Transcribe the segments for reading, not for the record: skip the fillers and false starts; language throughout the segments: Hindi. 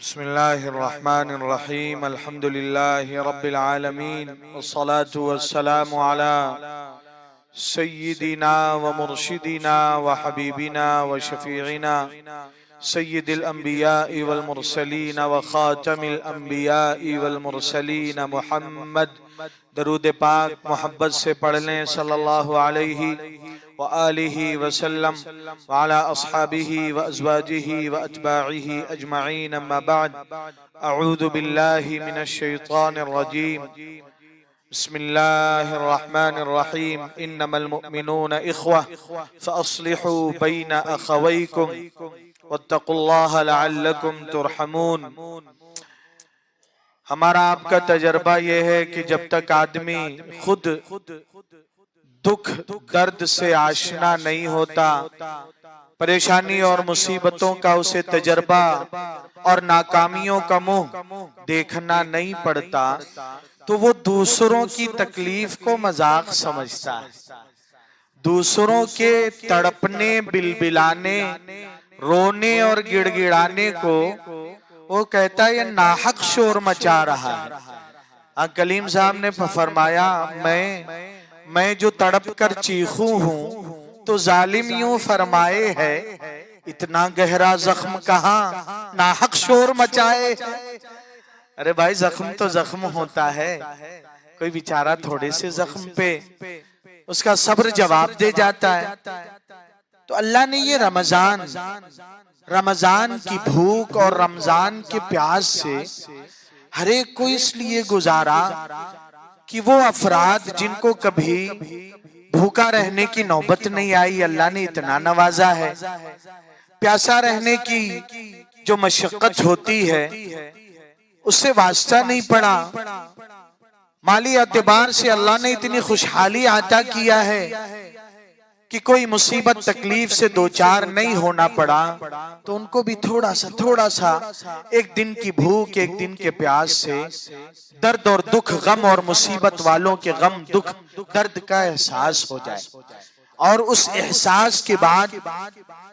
बिस्मिल्लाहिर्रहमानिर्रहीम अल्हम्दुलिल्लाहि रब्बिल आलमीन वस्सलातु वस्सलामु अला सय्यिदिना व मुर्शिदिना व हबीबिना व शफीइना सय्यिदिल अंबिया'i वल मुरसलीन व खातमिल अंबिया'i वल मुरसलीन मुहम्मद। दरूद पाक मोहब्बत से पढ़ लें सल्लल्लाहु अलैहि व आलिहि वसल्लम व अला अस्हाबिही व अज़वाजिही व अतबाइही अजमईन। अम्मा बाद, अऊज़ु बिल्लाहि मिनश शैतानिर रजीम। बिस्मिल्लाहिर्रहमानिर्रहीम। इन्नमल मुअमिनूना इख्वा फ़अस्लिहू बैन अख़वैकुम वत्तक़ुल्लाह लअल्लकुम तुरहमून। हमारा आपका तजर्बा यह है कि जब तक आदमी खुद दुख दर्द से आशना नहीं होता, परेशानी और मुसीबतों का उसे तजर्बा और नाकामियों का मुंह देखना नहीं पड़ता, तो वो दूसरों की तकलीफ को मजाक समझता है। दूसरों के तड़पने, बिलबिलाने, रोने और गिड़गिड़ाने को वो कहता है ये नाहक शोर मचा रहा है। कलीम साहब ने फरमाया, मैं जो तड़प कर चीखू हूँ तो जालिम यूं फरमाए है, इतना गहरा जख्म कहाँ नाहक शोर मचाए। अरे भाई, जख्म तो जख्म होता है, कोई बेचारा थोड़े से जख्म पे उसका सब्र जवाब दे जाता है। तो अल्लाह ने ये रमजान की भूख और रमजान के प्यास से हर एक को इसलिए गुजारा कि वो अफराद जिनको कभी भूखा रहने की नौबत नहीं आई, अल्लाह ने इतना नवाजा है। प्यासा रहने की जो मशक्कत होती है उससे वास्ता नहीं पड़ा। माली एतबार से अल्लाह ने इतनी खुशहाली अता किया है कि कोई मुसीबत तकलीफ से दो चार नहीं होना पड़ा, तो उनको भी थोड़ा सा एक दिन की भूख, एक दिन के प्यास से दर्द और दुख, गम और मुसीबत वालों के गम, दुख, दर्द का एहसास हो जाए। और उस एहसास के बाद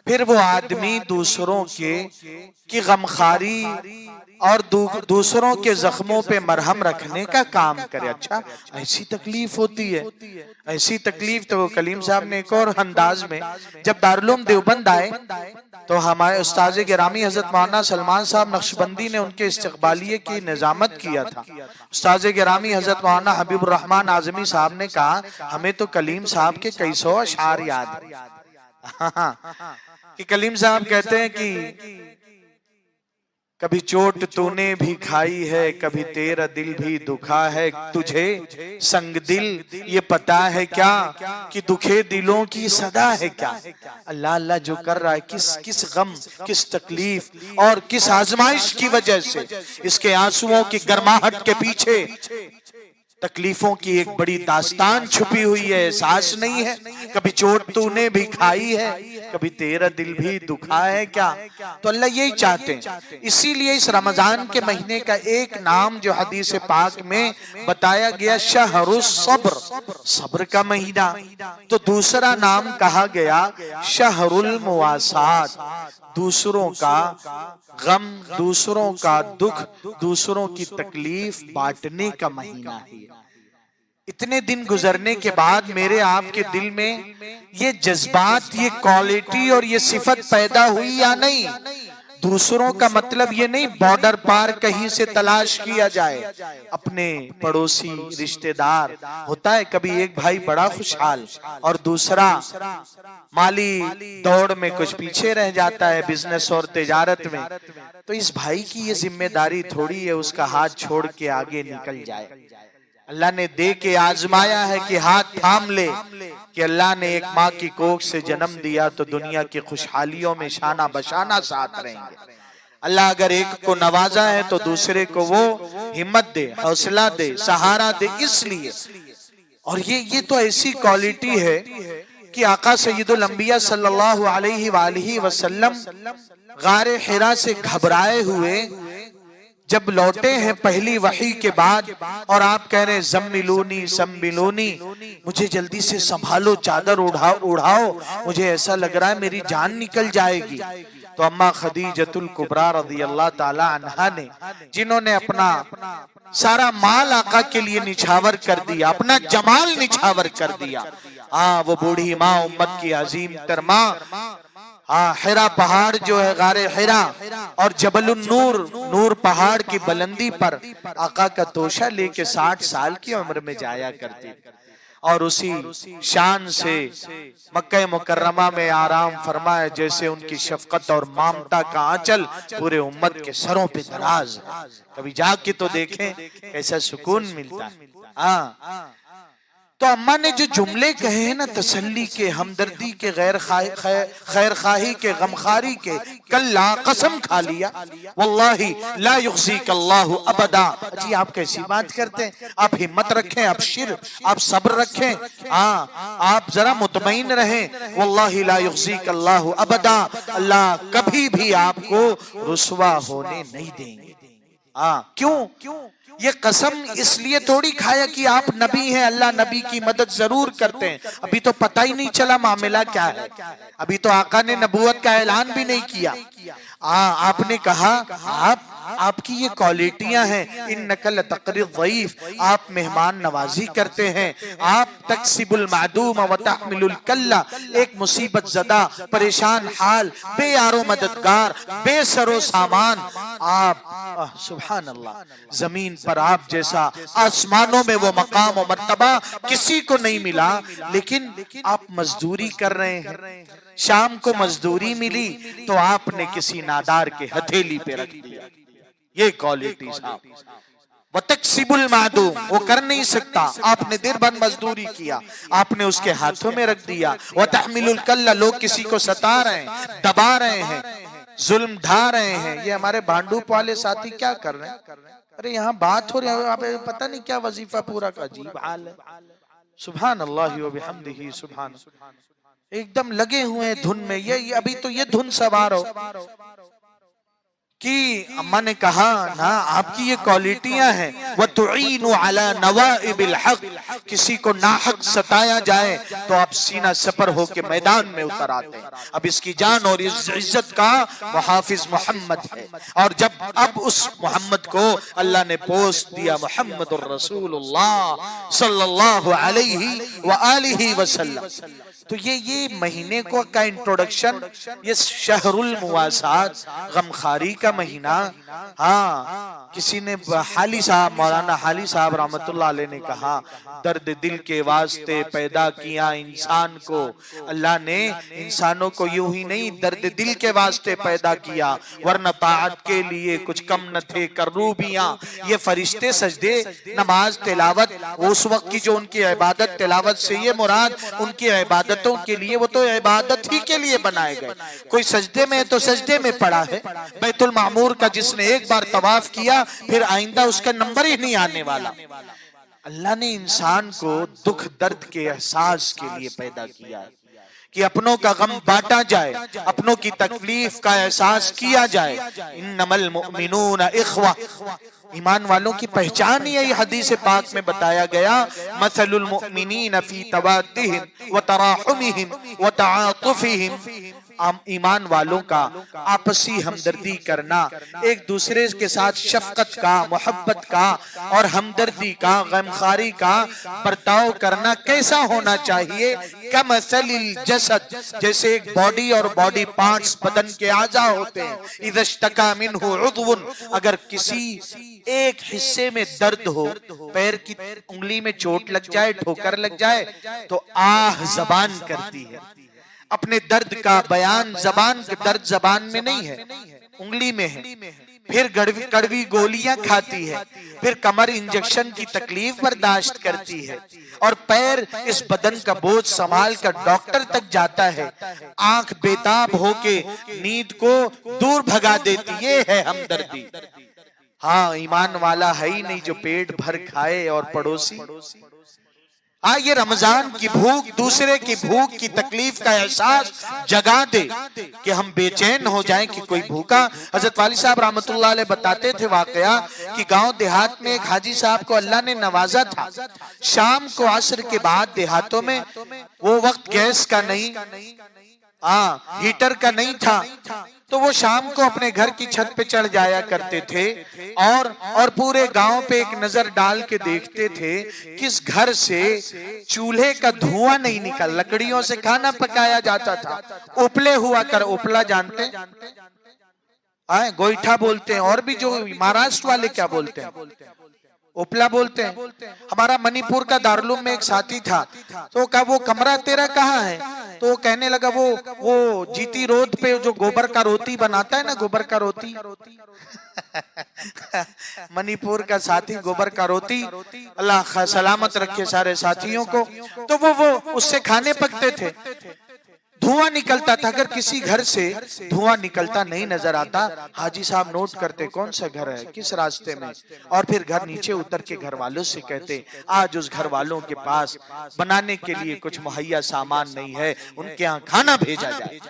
फिर वो आदमी दूसरों की गमखारी और दूसरों के जख्मों पे मरहम रखने का काम करे। अच्छा, ऐसी तकलीफ होती है, ऐसी तकलीफ। तो कलीम साहब ने एक और अंदाज में जब दारुल देवबंद आए तो हमारे उस्ताद गिरामी हजरत मौलाना सलमान साहब नक्शबंदी ने उनके इस्तकबालिये की निजामत किया था। उस्ताद गिरामी हजरत मौलाना हबीबुर रहमान आजमी साहब ने कहा, हमें तो कलीम साहब के कई सौ अशार याद कि कलीम साहब कहते हैं कि कभी चोट तूने भी खाई है, कभी तेरा दिल भी दुखा है, तुझे संग दिल ये पता है क्या कि दुखे दिलों की सदा है क्या। अल्लाह अल्लाह जो कर रहा है, किस गम, किस तकलीफ और किस आजमाइश की वजह से, इसके आंसुओं की गर्माहट के पीछे तकलीफों की एक बड़ी दास्तान छुपी हुई है, एहसास नहीं है। कभी चोट तूने भी खाई है, कभी तेरा दिल भी दुखा है क्या। तो अल्लाह यही चाहते हैं। इसीलिए इस रमजान के महीने का एक नाम जो हदीस पाक में बताया गया, शहरुस सब्र, सब्र का महीना। तो दूसरा नाम कहा गया शहरुल मुवासात, दूसरों का गम, दूसरों का दुख, दूसरों की तकलीफ बांटने का महीना है। इतने दिन गुजरने के बाद मेरे आपके दिल में ये जज्बात, ये क्वालिटी और ये सिफत पैदा हुई या नहीं। दूसरों का मतलब ये नहीं बॉर्डर पार कहीं से तलाश किया जाए। अपने पड़ोसी, रिश्तेदार, होता है कभी एक भाई बड़ा खुशहाल और दूसरा माली दौड़ में कुछ पीछे रह जाता है, बिजनेस और तिजारत में। तो इस भाई की ये जिम्मेदारी थोड़ी है उसका हाथ छोड़ के आगे निकल जाए। अल्लाह ने दे के आजमाया है कि हाथ थाम ले, कि अल्लाह ने एक माँ की कोख से जन्म दिया तो दुनिया की खुशहालियों में शाना बशाना साथ रहेंगे। अल्लाह अगर एक को नवाजा है तो दूसरे को वो हिम्मत दे, हौसला दे, सहारा दे। इसलिए और ये तो ऐसी क्वालिटी है कि आका सय्यदुल अंबिया सल्लल्लाहु अलैहि वसल्लम गारे हिरा से घबराए हुए जब लौटे हैं पहली वही के बाद, और आप कह रहे हैं ज़म्मिलूनी सम्मिलूनी, मुझे जल्दी से संभालो, चादर उड़ाओ, मुझे ऐसा लग रहा है मेरी जान निकल जाएगी। तो अम्मा खदीजतुल कुबरा रज़ियल्लाहु ताला अन्हा ने, जिन्होंने अपना सारा माल आका के लिए निछावर कर दिया, अपना जमाल निछावर कर दिया, वो बूढ़ी माँ, उम्मत की अजीम तर माँ, हिरा पहाड़ जो है, गारे हिरा और जबलुन नूर, नूर पहाड़ की बुलंदी पर आका का तोशा लेके 60 साल की उम्र में जाया करती और उसी शान से मक्का मुकर्रमा में आराम फरमाए जैसे उनकी शफकत और ममता का आंचल पूरे उम्मत के सरों पे दराज है। कभी जाके तो देखें कैसा सुकून मिलता है। तो अम्मा ने जो जुमले कहे हैं ना, तसल्ली के, हमदर्दी के, खैर खाही के, गमखारी के, कल्ला कसम खा लिया, वल्लाही ला युख्ज़ीक अल्लाहु अबदा। जी आप कैसी बात करते हैं, आप हिम्मत रखें, आप आप सब्र रखें, आप जरा मुतमईन रहें, वल्लाही ला युख्ज़ीक अल्लाहु अबदा, अल्लाह कभी भी आपको रुसवा होने नहीं देंगे। क्यों? ये कसम इसलिए थोड़ी खाया कि आप नबी हैं, अल्लाह नबी की मदद जरूर करते हैं। अभी तो पता ही नहीं चला मामला क्या है, अभी तो आका ने नबूवत का ऐलान भी नहीं किया। आपने कहा आपकी ये क्वालिटियां हैं, इन नकल तकरीर ज़ईफ, आप मेहमान नवाजी करते हैं, आप तक्सिबुल मादूम व तहमिलुल कल्ला, एक मुसीबत ज़दा, परेशान हाल, बेयारो मददगार, बेसरो सामान, आप सुभान अल्लाह, जमीन पर आप जैसा, आसमानों में वो मकाम और मर्तबा किसी को नहीं मिला। लेकिन आप मजदूरी कर रहे हैं, शाम को मजदूरी मिली तो आपने किसी नादार के हथेली पे रख दिया। ये क्वालिटी साहब, वतक्सिबुल मादूम, वो कर नहीं सकता, आपने देर भर मजदूरी किया, आपने उसके हाथों में रख दिया। वतहमिलुल कल्ला, लोग किसी को सता रहे हैं, दबा रहे हैं, जुल्म ढा रहे हैं। ये हमारे भांडूप वाले साथी क्या कर रहे हैं? अरे यहाँ बात हो रही है, आप पता नहीं क्या वजीफा पूरा का अजीब हाल है। सुभान अल्लाह व बिहम्दिही, सुभान, एकदम लगे हुए हैं धुन में। ये अभी तो ये धुन सवार हो कि अम्मा ने कहा ना, आपकी ये क्वालिटियां हैं, वह तुईनु अला नवाइबिल हक, किसी को नाहक सताया जाए तो आप सीना सपर होके मैदान में उतर आते हैं। अब इसकी जान और इस इज्जत का मुहाफिज मोहम्मद है, और जब अब उस मोहम्मद को अल्लाह ने पोस्ट दिया मोहम्मदुर रसूलुल्लाह सल्लल्लाहु अलैहि व आलिहि वसल्लम, तो ये महीने को का इंट्रोडक्शन, ये शहरुल मुवासात, गमखारी का महीना। किसी ने हाली साहब, मौलाना हाली साहब रहमतुल्लाह अलैह ने कहा, दर्द दिल के वास्ते पैदा किया इंसान को, अल्लाह ने इंसानों को यूं ही नहीं दर्द दिल के वास्ते पैदा किया, वरना ताअत के लिए कुछ कम न थे करूबियां। ये फरिश्ते सजदे, नमाज, तिलावत, उस वक्त की जो उनकी इबादत, तिलावत से ये मुराद उनकी इबादतों के लिए, वो तो इबादत ही के लिए बनाए गए। कोई सजदे में है तो सजदे में पड़ा है। बैतुल मामूर का जिसने एक बार तवाफ किया, फिर आइंदा उसका नंबर ही नहीं आने वाला। अल्लाह ने इंसान को दुख दर्द के एहसास के लिए पैदा किया कि अपनों का गम बांटा जाए, अपनों की तकलीफ का एहसास किया जाए। इन्नमल मुमिनून इख्वा, ईमान वालों की पहचान यही हदीस पाक में बताया गया, मसलुल मुमिनीन फी तवाद्दिहिम व तराहुमिहिम व तआतुफिहिम, ईमान वालों का आपसी हमदर्दी करना, एक दूसरे के साथ शफकत का, मोहब्बत का और हमदर्दी का, गमखारी का बर्ताव करना कैसा होना चाहिए? कमसलिल जसद, जैसे एक बॉडी और बॉडी पार्ट्स बदन के आजा होते हैं, इज़श्तका मिन्हु उद्वुन, अगर किसी एक हिस्से में दर्द हो, पैर की उंगली में चोट लग जाए, ठोकर लग जाए, तो आह जबान करती है। अपने दर्द का बयान, जबान, दर्द जबान में नहीं है, उंगली में है। फिर कड़वी गोलियां खाती है, फिर कमर इंजेक्शन की तकलीफ बर्दाश्त करती है, और पैर इस बदन का बोझ संभाल कर डॉक्टर तक जाता है। आंख बेताब होके नींद को दूर भगा देती, ये है हमदर्दी। ईमान वाला है ही नहीं जो पेट भर खाए और पड़ोसी। ये रमजान की भूख, दूसरे की भूख की तकलीफ का एहसास जगा दे कि हम बेचैन हो जाएं कि कोई भूखा। हजरत वाली साहब रहमतुल्लाह अलैह बताते थे वाकया कि गांव देहात में एक हाजी साहब को अल्लाह ने नवाजा था। शाम को असर के बाद देहातों में वो वक्त गैस का नहीं, हाँ, हीटर का नहीं था, तो वो शाम को अपने घर की छत पे चढ़ जाया करते थे और पूरे गांव पे एक नजर डाल के देखते थे किस घर से चूल्हे का धुआं नहीं निकल, लकड़ियों से खाना पकाया जाता था, उपले हुआ कर, उपला जानते हैं, गोईठा बोलते हैं, और भी जो महाराष्ट्र वाले क्या बोलते हैं, उपला बोलते हैं। हमारा मणिपुर का दारुलूम में एक साथी था, तो कहा वो कमरा तेरा कहाँ है, तो कहने लगा वो जीती रोड पे जो गोबर का रोटी बनाता है ना, गोबर का रोटी मणिपुर का साथी गोबर का रोटी, अल्लाह सलामत रखे सारे साथियों को, तो वो उससे खाने पकते थे, धुआं निकलता था। अगर किसी घर से धुआं निकलता नहीं नजर आता, हाजी साहब नोट करते कौन सा घर है, किस रास्ते में, और फिर घर नीचे उतर के घर वालों से कहते आज उस घर वालों के पास बनाने के लिए कुछ मुहैया सामान नहीं है, उनके यहाँ खाना भेजा जाए।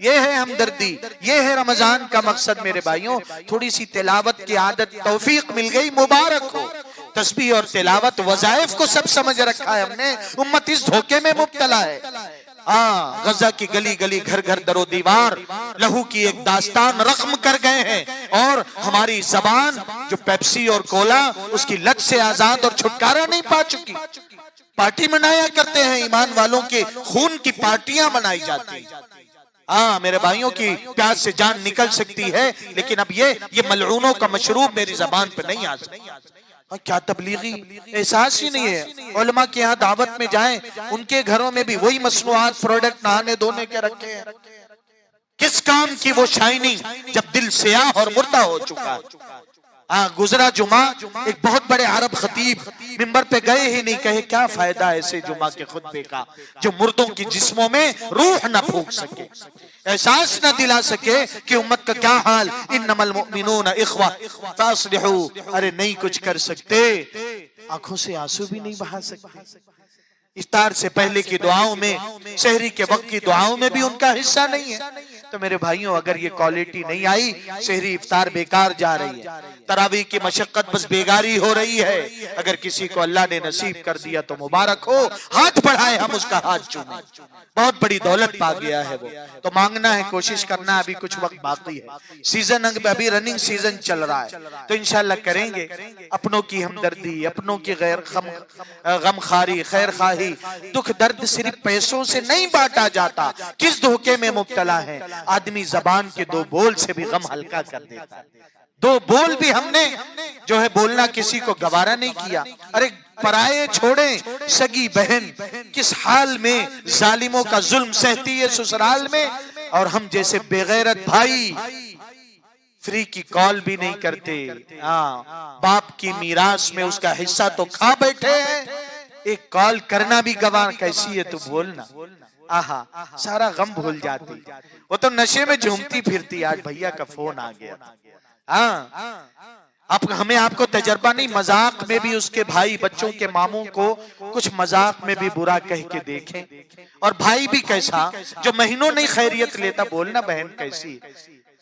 ये है हमदर्दी, ये है रमजान का मकसद मेरे भाइयों। थोड़ी सी तिलावत की आदत तौफीक मिल गई, मुबारक हो। तस्बीह और तिलावत वज़ाइफ को सब समझ रखा है हमने, उम्मत इस धोखे में मुब्तला है। गजा की गली गली घर घर दरो दीवार लहू की एक दास्तान रख्म कर गए हैं, और हमारी जबान जो पेप्सी और कोला उसकी लत से आजाद और छुटकारा नहीं पा चुकी। पार्टी मनाया करते हैं, ईमान वालों के खून की पार्टियां मनाई जाती हैं। मेरे भाइयों की प्यास से जान निकल सकती है, लेकिन अब ये मलऊनों का मशरूब मेरी जबान पे नहीं आ सकता। क्या तबलीगी एहसास ही नहीं है। उलमा के यहाँ दावत में जाएं, उनके घरों में भी वही मसनूआत प्रोडक्ट नहाने धोने के रखे हैं। किस काम की वो शाइनिंग जब दिल स्याह और मुर्दा हो चुका है। गुजरा जुमा एक बहुत बड़े अरब खतीब मिंबर पे गए ही नहीं, कहे क्या फायदा ऐसे जुमा के खुतबे का जो मुर्दों की जिस्मों में रूह न फूंक सके, एहसास न दिला सके कि उम्मत का क्या हाल। इन्नमल मुमिनून इख्वा फास्लिहू, अरे नहीं कुछ कर सकते, आंखों से आंसू भी नहीं बहा सकते। इफ्तार से पहले की दुआओं में, शहरी के वक्त की दुआओं में भी उनका हिस्सा नहीं है। तो मेरे भाइयों, अगर ये क्वालिटी नहीं आई, शहरी इफ्तार बेकार जा रही है, तरावी की मशक्कत बस बेगारी हो रही है। अगर किसी को अल्लाह ने नसीब कर दिया तो मुबारक हो, हाथ बढ़ाए, हम उसका हाथ चूमें, बहुत बड़ी दौलत पा गया है वो। तो मांगना है, कोशिश करना, अभी कुछ वक्त बाकी है, सीजन अभी रनिंग सीजन चल रहा है, तो इंशाल्लाह करेंगे। अपनों की हमदर्दी, अपनों की गमखारी, खैर खाही, दुख दर्द सिर्फ पैसों से नहीं बांटा जाता। किस धोखे में मुब्तला है, आदमी जबान के दो बोल से भी गम हल्का कर देता है। दो बोल भी हमने जो है बोलना किसी को गवारा नहीं किया। अरे पराये छोड़े, सगी बहन किस हाल में जालिमों का जुल्म सहती है ससुराल में, और हम जैसे बेगैरत भाई फ्री की कॉल भी नहीं करते। बाप की मीरास में उसका हिस्सा तो खा बैठे हैं, एक कॉल करना भी गवार, कैसी है तू बोलना, आहा सारा गम भूल जाती। वो तो नशे में झूमती फिरती, आज भैया का फोन आ गया। अब हमें आपको तजर्बा नहीं, मजाक में भी उसके भाई बच्चों के मामों को कुछ मजाक में भी बुरा कह के देखें, और भाई भी कैसा जो महीनों नहीं खैरियत लेता, बोलना बहन कैसी,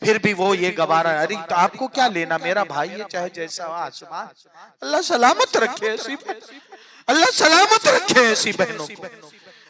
फिर भी वो ये गवारा, अरे तो आपको क्या लेना, मेरा भाई है चाहे जैसा हो, आसमान अल्लाह सलामत रखे ऐसी, अल्लाह सलामत रखे ऐसी बहनों को।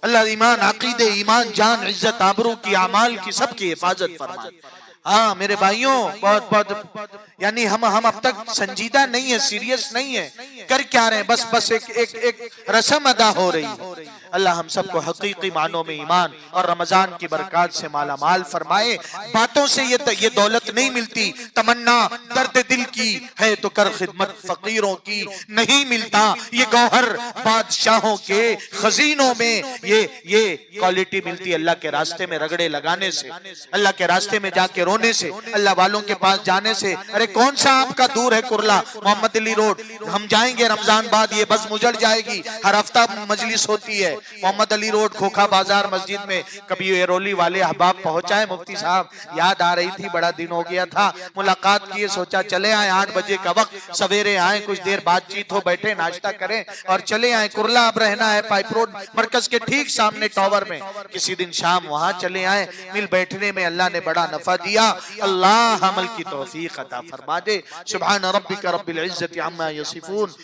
अल्लाह ईमान, अकीदे, ईमान, जान, इज्जत, आबरू की, अमाल की, सबकी हिफाजत फरमाए। मेरे भाइयों, बहुत बहुत यानी हम अब तक संजीदा नहीं है, सीरियस नहीं है, कर क्या रहे हैं, बस एक रस्म अदा हो रही है। अल्लाह हम सबको हकीकी मानों में ईमान और रमजान की बरकत से माला माल फरमाए। बातों से ये दौलत नहीं मिलती, तमन्ना दर्द दिल की है तो कर खिदमत फकीरों की, नहीं मिलता ये गौहर बादशाहों के खजीनों में, ये क्वालिटी मिलती अल्लाह के रास्ते में रगड़े लगाने से, अल्लाह के रास्ते में जाके रोने से, अल्लाह वालों के पास जाने से। अरे कौन सा आपका दूर है कुरला, मोहम्मद अली रोड, हम जाएंगे रमजान बाद, ये बस मुजड़ जाएगी, हर हफ्ता मजलिस होती है मोहम्मद अली रोड खोखा बाजार मस्जिद में। कभी एरोली वाले अहबाब पहुंचाए, मुफ्ती साहब याद आ रही थी, बड़ा दिन हो गया था, मुलाकात किए, सोचा चले आए, 8 बजे का वक्त, सवेरे आए, कुछ देर बातचीत हो, बैठे नाश्ता करें और चले आए। कुरला अब रहना है पाइप रोड मरकज के ठीक सामने टावर में, किसी दिन शाम वहां चले आए, मिल बैठने में अल्लाह ने बड़ा नफा दिया। अल्लाह अमल की तौफीक अता फरमा दे। सुभान रब्बिका रब्बिल इज्जति अम्मा यसिफून।